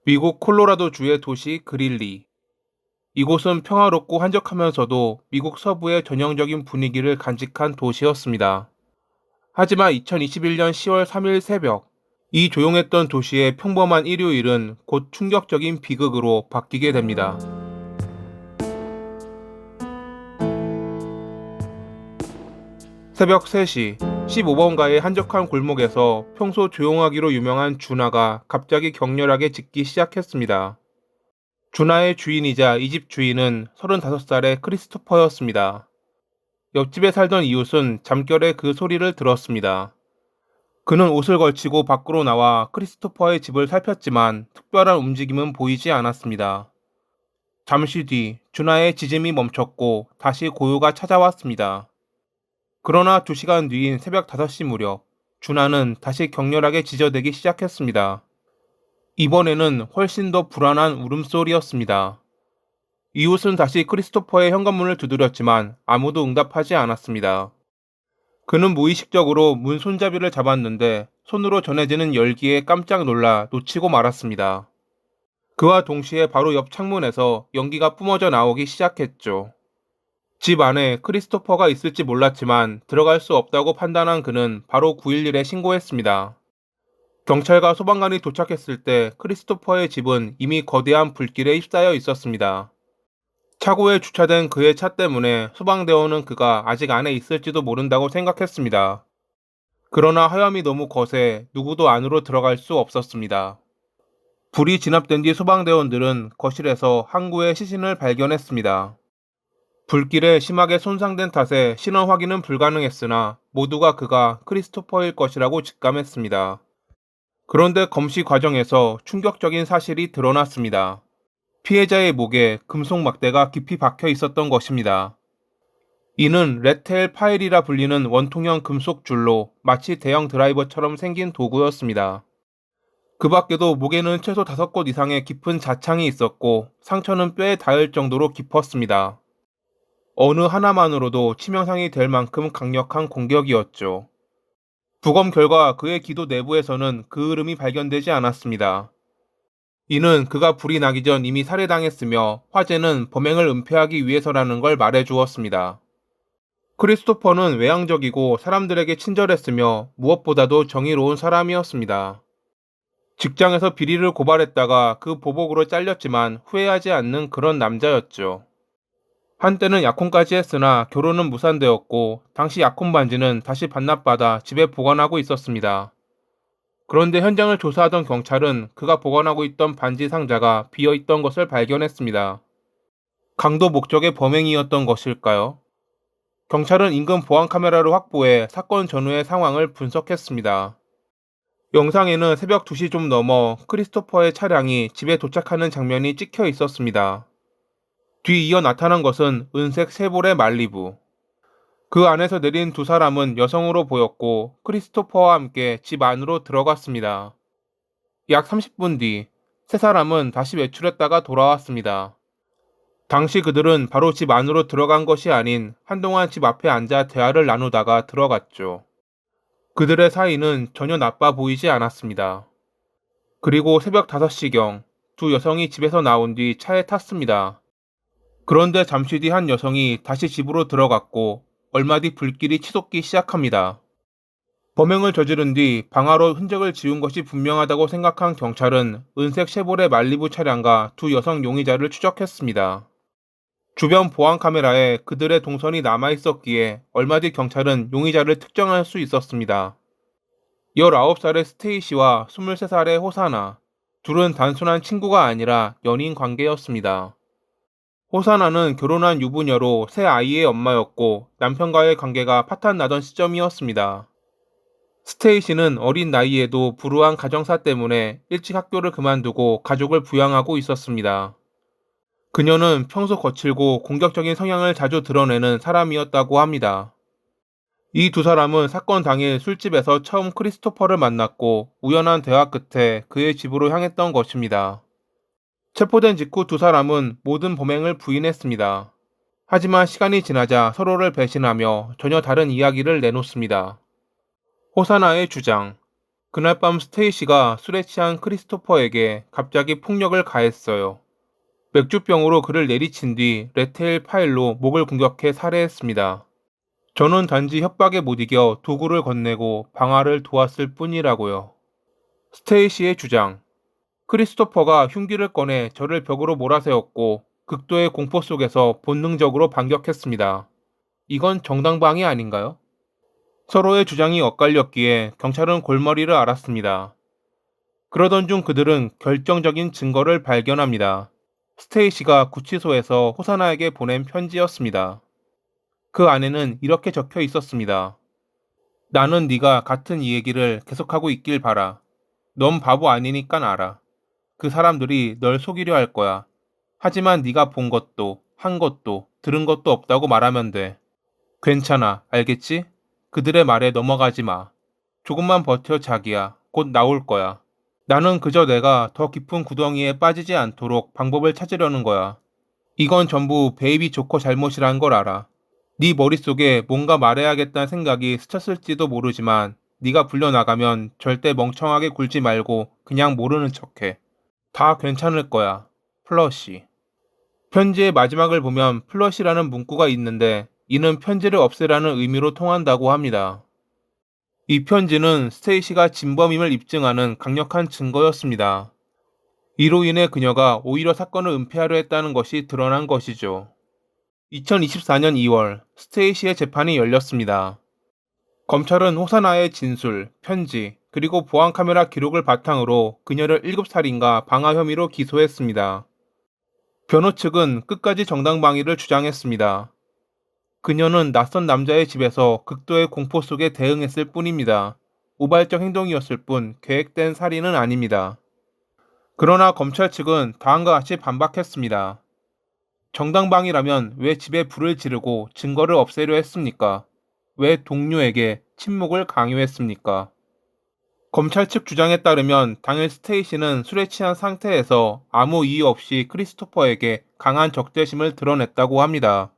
미국 콜로라도주의 도시 그릴리. 이곳은 평화롭고 한적하면서도 미국 서부의 전형적인 분위기를 간직한 도시였습니다. 하지만 2021년 10월 3일 새벽, 이 조용했던 도시의 평범한 일요일은 곧 충격적인 비극으로 바뀌게 됩니다. 새벽 3시, 15번가의 한적한 골목에서 평소 조용하기로 유명한 준하가 갑자기 격렬하게 짖기 시작했습니다. 준하의 주인이자 이 집 주인은 35살의 크리스토퍼였습니다. 옆집에 살던 이웃은 잠결에 그 소리를 들었습니다. 그는 옷을 걸치고 밖으로 나와 크리스토퍼의 집을 살폈지만 특별한 움직임은 보이지 않았습니다. 잠시 뒤 준하의 짖음이 멈췄고 다시 고요가 찾아왔습니다. 그러나 2시간 뒤인 새벽 5시 무렵 준하는 다시 격렬하게 짖어대기 시작했습니다. 이번에는 훨씬 더 불안한 울음소리였습니다. 이웃은 다시 크리스토퍼의 현관문을 두드렸지만 아무도 응답하지 않았습니다. 그는 무의식적으로 문 손잡이를 잡았는데 손으로 전해지는 열기에 깜짝 놀라 놓치고 말았습니다. 그와 동시에 바로 옆 창문에서 연기가 뿜어져 나오기 시작했죠. 집 안에 크리스토퍼가 있을지 몰랐지만 들어갈 수 없다고 판단한 그는 바로 911에 신고했습니다. 경찰과 소방관이 도착했을 때 크리스토퍼의 집은 이미 거대한 불길에 휩싸여 있었습니다. 차고에 주차된 그의 차 때문에 소방대원은 그가 아직 안에 있을지도 모른다고 생각했습니다. 그러나 화염이 너무 거세 누구도 안으로 들어갈 수 없었습니다. 불이 진압된 뒤 소방대원들은 거실에서 항구의 시신을 발견했습니다. 불길에 심하게 손상된 탓에 신원 확인은 불가능했으나 모두가 그가 크리스토퍼일 것이라고 직감했습니다. 그런데 검시 과정에서 충격적인 사실이 드러났습니다. 피해자의 목에 금속 막대가 깊이 박혀 있었던 것입니다. 이는 레테일 파일이라 불리는 원통형 금속 줄로 마치 대형 드라이버처럼 생긴 도구였습니다. 그 밖에도 목에는 최소 5곳 이상의 깊은 자창이 있었고 상처는 뼈에 닿을 정도로 깊었습니다. 어느 하나만으로도 치명상이 될 만큼 강력한 공격이었죠. 부검 결과 그의 기도 내부에서는 그 흐름이 발견되지 않았습니다. 이는 그가 불이 나기 전 이미 살해당했으며 화재는 범행을 은폐하기 위해서라는 걸 말해주었습니다. 크리스토퍼는 외향적이고 사람들에게 친절했으며 무엇보다도 정의로운 사람이었습니다. 직장에서 비리를 고발했다가 그 보복으로 잘렸지만 후회하지 않는 그런 남자였죠. 한때는 약혼까지 했으나 결혼은 무산되었고 당시 약혼 반지는 다시 반납받아 집에 보관하고 있었습니다. 그런데 현장을 조사하던 경찰은 그가 보관하고 있던 반지 상자가 비어있던 것을 발견했습니다. 강도 목적의 범행이었던 것일까요? 경찰은 인근 보안 카메라를 확보해 사건 전후의 상황을 분석했습니다. 영상에는 새벽 2시 좀 넘어 크리스토퍼의 차량이 집에 도착하는 장면이 찍혀 있었습니다. 뒤이어 나타난 것은 은색 쉐보레 말리부. 그 안에서 내린 두 사람은 여성으로 보였고 크리스토퍼와 함께 집 안으로 들어갔습니다. 약 30분 뒤, 세 사람은 다시 외출했다가 돌아왔습니다. 당시 그들은 바로 집 안으로 들어간 것이 아닌 한동안 집 앞에 앉아 대화를 나누다가 들어갔죠. 그들의 사이는 전혀 나빠 보이지 않았습니다. 그리고 새벽 5시경, 두 여성이 집에서 나온 뒤 차에 탔습니다. 그런데 잠시 뒤 한 여성이 다시 집으로 들어갔고 얼마 뒤 불길이 치솟기 시작합니다. 범행을 저지른 뒤 방화로 흔적을 지운 것이 분명하다고 생각한 경찰은 은색 쉐보레 말리부 차량과 두 여성 용의자를 추적했습니다. 주변 보안 카메라에 그들의 동선이 남아 있었기에 얼마 뒤 경찰은 용의자를 특정할 수 있었습니다. 19살의 스테이시와 23살의 호사나, 둘은 단순한 친구가 아니라 연인 관계였습니다. 호사나는 결혼한 유부녀로 새 아이의 엄마였고 남편과의 관계가 파탄나던 시점이었습니다. 스테이시는 어린 나이에도 불우한 가정사 때문에 일찍 학교를 그만두고 가족을 부양하고 있었습니다. 그녀는 평소 거칠고 공격적인 성향을 자주 드러내는 사람이었다고 합니다. 이 두 사람은 사건 당일 술집에서 처음 크리스토퍼를 만났고 우연한 대화 끝에 그의 집으로 향했던 것입니다. 체포된 직후 두 사람은 모든 범행을 부인했습니다. 하지만 시간이 지나자 서로를 배신하며 전혀 다른 이야기를 내놓습니다. 호사나의 주장. 그날 밤 스테이시가 술에 취한 크리스토퍼에게 갑자기 폭력을 가했어요. 맥주병으로 그를 내리친 뒤 레테일 파일로 목을 공격해 살해했습니다. 저는 단지 협박에 못 이겨 도구를 건네고 방아를 도왔을 뿐이라고요. 스테이시의 주장. 크리스토퍼가 흉기를 꺼내 저를 벽으로 몰아세웠고 극도의 공포 속에서 본능적으로 반격했습니다. 이건 정당방위 아닌가요? 서로의 주장이 엇갈렸기에 경찰은 골머리를 앓았습니다. 그러던 중 그들은 결정적인 증거를 발견합니다. 스테이시가 구치소에서 호사나에게 보낸 편지였습니다. 그 안에는 이렇게 적혀 있었습니다. 나는 네가 같은 이 얘기를 계속하고 있길 바라. 넌 바보 아니니깐 알아. 그 사람들이 널 속이려 할 거야. 하지만 네가 본 것도 한 것도 들은 것도 없다고 말하면 돼. 괜찮아, 알겠지? 그들의 말에 넘어가지 마. 조금만 버텨 자기야. 곧 나올 거야. 나는 그저 내가 더 깊은 구덩이에 빠지지 않도록 방법을 찾으려는 거야. 이건 전부 베이비 조커 잘못이란 걸 알아. 네 머릿속에 뭔가 말해야겠다는 생각이 스쳤을지도 모르지만 네가 불려나가면 절대 멍청하게 굴지 말고 그냥 모르는 척해. 다 괜찮을 거야. 플러시. 편지의 마지막을 보면 플러시라는 문구가 있는데 이는 편지를 없애라는 의미로 통한다고 합니다. 이 편지는 스테이시가 진범임을 입증하는 강력한 증거였습니다. 이로 인해 그녀가 오히려 사건을 은폐하려 했다는 것이 드러난 것이죠. 2024년 2월 스테이시의 재판이 열렸습니다. 검찰은 호사나의 진술, 편지, 그리고 보안카메라 기록을 바탕으로 그녀를 7살인가 방화 혐의로 기소했습니다. 변호 측은 끝까지 정당방위를 주장했습니다. 그녀는 낯선 남자의 집에서 극도의 공포 속에 대응했을 뿐입니다. 우발적 행동이었을 뿐 계획된 살인은 아닙니다. 그러나 검찰 측은 다음과 같이 반박했습니다. 정당방위라면 왜 집에 불을 지르고 증거를 없애려 했습니까? 왜 동료에게 침묵을 강요했습니까? 검찰 측 주장에 따르면 당일 스테이시는 술에 취한 상태에서 아무 이유 없이 크리스토퍼에게 강한 적대심을 드러냈다고 합니다.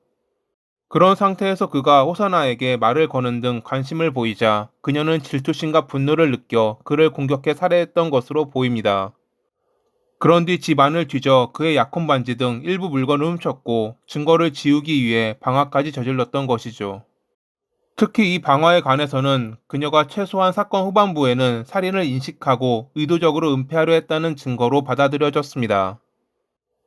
그런 상태에서 그가 호사나에게 말을 거는 등 관심을 보이자 그녀는 질투심과 분노를 느껴 그를 공격해 살해했던 것으로 보입니다. 그런 뒤 집 안을 뒤져 그의 약혼 반지 등 일부 물건을 훔쳤고 증거를 지우기 위해 방화까지 저질렀던 것이죠. 특히 이 방화에 관해서는 그녀가 최소한 사건 후반부에는 살인을 인식하고 의도적으로 은폐하려 했다는 증거로 받아들여졌습니다.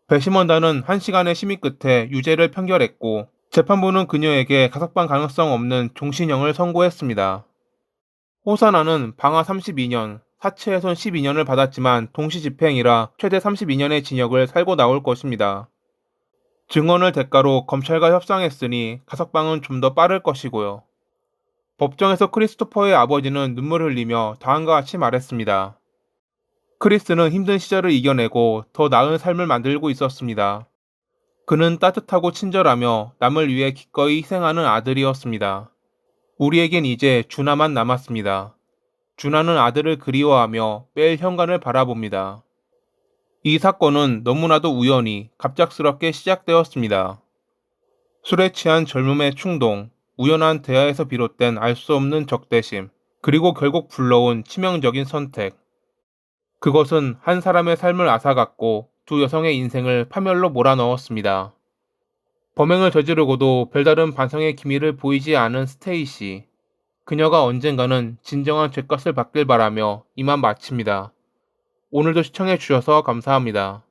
배심원단은 1시간의 심의 끝에 유죄를 판결했고 재판부는 그녀에게 가석방 가능성 없는 종신형을 선고했습니다. 호사나는 방화 32년, 사체훼손 12년을 받았지만 동시 집행이라 최대 32년의 징역을 살고 나올 것입니다. 증언을 대가로 검찰과 협상했으니 가석방은 좀 더 빠를 것이고요. 법정에서 크리스토퍼의 아버지는 눈물 흘리며 다음과 같이 말했습니다. 크리스는 힘든 시절을 이겨내고 더 나은 삶을 만들고 있었습니다. 그는 따뜻하고 친절하며 남을 위해 기꺼이 희생하는 아들이었습니다. 우리에겐 이제 주나만 남았습니다. 주나는 아들을 그리워하며 매일 현관을 바라봅니다. 이 사건은 너무나도 우연히 갑작스럽게 시작되었습니다. 술에 취한 젊음의 충동, 우연한 대화에서 비롯된 알 수 없는 적대심, 그리고 결국 불러온 치명적인 선택. 그것은 한 사람의 삶을 앗아갔고 두 여성의 인생을 파멸로 몰아넣었습니다. 범행을 저지르고도 별다른 반성의 기미를 보이지 않은 스테이시. 그녀가 언젠가는 진정한 죗값을 받길 바라며 이만 마칩니다. 오늘도 시청해 주셔서 감사합니다.